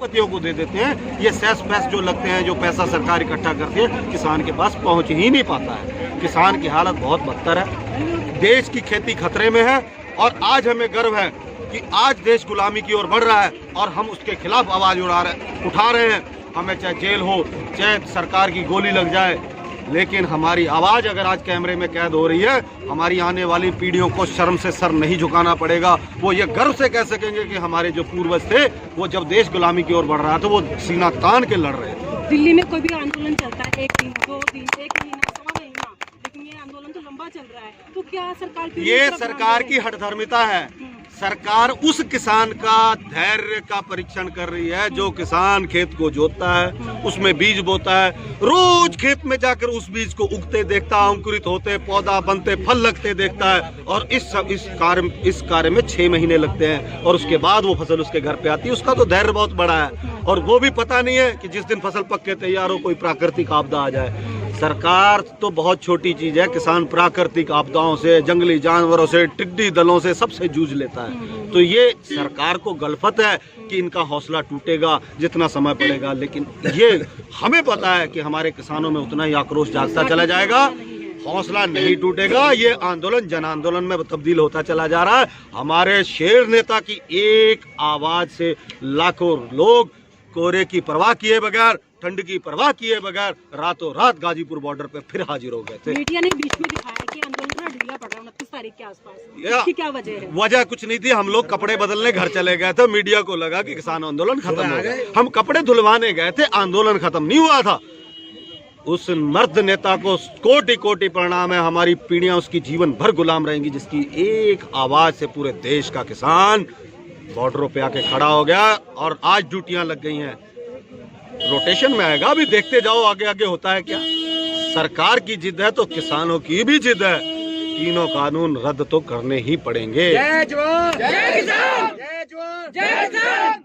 उद्योगपतियों को दे देते हैं। ये सेस पैस जो लगते हैं, जो पैसा सरकार इकट्ठा करती है, किसान के पास पहुंच ही नहीं पाता है। किसान की हालत बहुत बदतर है। देश की खेती खतरे में है और आज हमें गर्व है कि आज देश गुलामी की ओर बढ़ रहा है और हम उसके खिलाफ आवाज उठा रहे हैं। हमें चाहे जेल हो, चाहे सरकार की गोली लग जाए, लेकिन हमारी आवाज अगर आज कैमरे में कैद हो रही है, हमारी आने वाली पीढ़ियों को शर्म से सर नहीं झुकाना पड़ेगा। वो ये गर्व से कह सकेंगे कि हमारे जो पूर्वज थे, वो जब देश गुलामी की ओर बढ़ रहा था वो सीना तान के लड़ रहे थे। दिल्ली में कोई भी आंदोलन चलता है, 1 दिन 2 दिन 1 महीना 1.25 महीना, लेकिन ये आंदोलन तो लंबा चल रहा है, तो क्या सरकार ये सरकार की हठधर्मिता है। सरकार उस किसान का धैर्य का परीक्षण कर रही है जो किसान खेत को जोतता है, उसमें बीज बोता है, रोज खेत में जाकर उस बीज को उगते देखता, अंकुरित होते, पौधा बनते, फल लगते देखता है। और इस कार्य में 6 महीने लगते हैं और उसके बाद वो फसल उसके घर पे आती है। उसका तो धैर्य बहुत बड़ा है और वो भी पता नहीं है कि जिस दिन फसल पक के तैयार हो कोई प्राकृतिक आपदा आ जाए। सरकार तो बहुत छोटी चीज है, किसान प्राकृतिक आपदाओं से, जंगली जानवरों से, टिड्डी दलों से सबसे जूझ लेता है। तो ये सरकार को गलफत है कि इनका हौसला टूटेगा जितना समय पड़ेगा, लेकिन ये हमें पता है कि हमारे किसानों में उतना ही आक्रोश जागता चला जाएगा, हौसला नहीं टूटेगा। ये आंदोलन जन आंदोलन में तब्दील होता चला जा रहा है। हमारे शेर नेता की एक आवाज से लाखों लोग कोहरे की परवाह किए बगैर, ठंड की परवाह किए बगैर रातों रात गाजीपुर बॉर्डर पे फिर हाजिर हो गए थे। मीडिया ने बीच में दिखाया कि आंदोलन थोड़ा ढीला पड़ रहा है 29 तारीख के आसपास, इसकी क्या वजह है? वजह कुछ नहीं थी, हम लोग कपड़े बदलने घर चले गए थे। मीडिया को लगा कि किसान आंदोलन खत्म हो गया, हम कपड़े धुलवाने गए थे, आंदोलन खत्म नहीं हुआ था। उस मर्द नेता को कोटि कोटि प्रणाम है। हमारी पीढ़ियां उसकी जीवन भर गुलाम रहेंगी, जिसकी एक आवाज से पूरे देश का किसान बॉर्डरों पे आके खड़ा हो गया और आज ड्यूटियां लग गई हैं। रोटेशन में आएगा, अभी देखते जाओ आगे आगे होता है क्या। सरकार की जिद है तो किसानों की भी जिद है, तीनों कानून रद्द तो करने ही पड़ेंगे। जय जवान, जय किसान, जय जवान, जय किसान।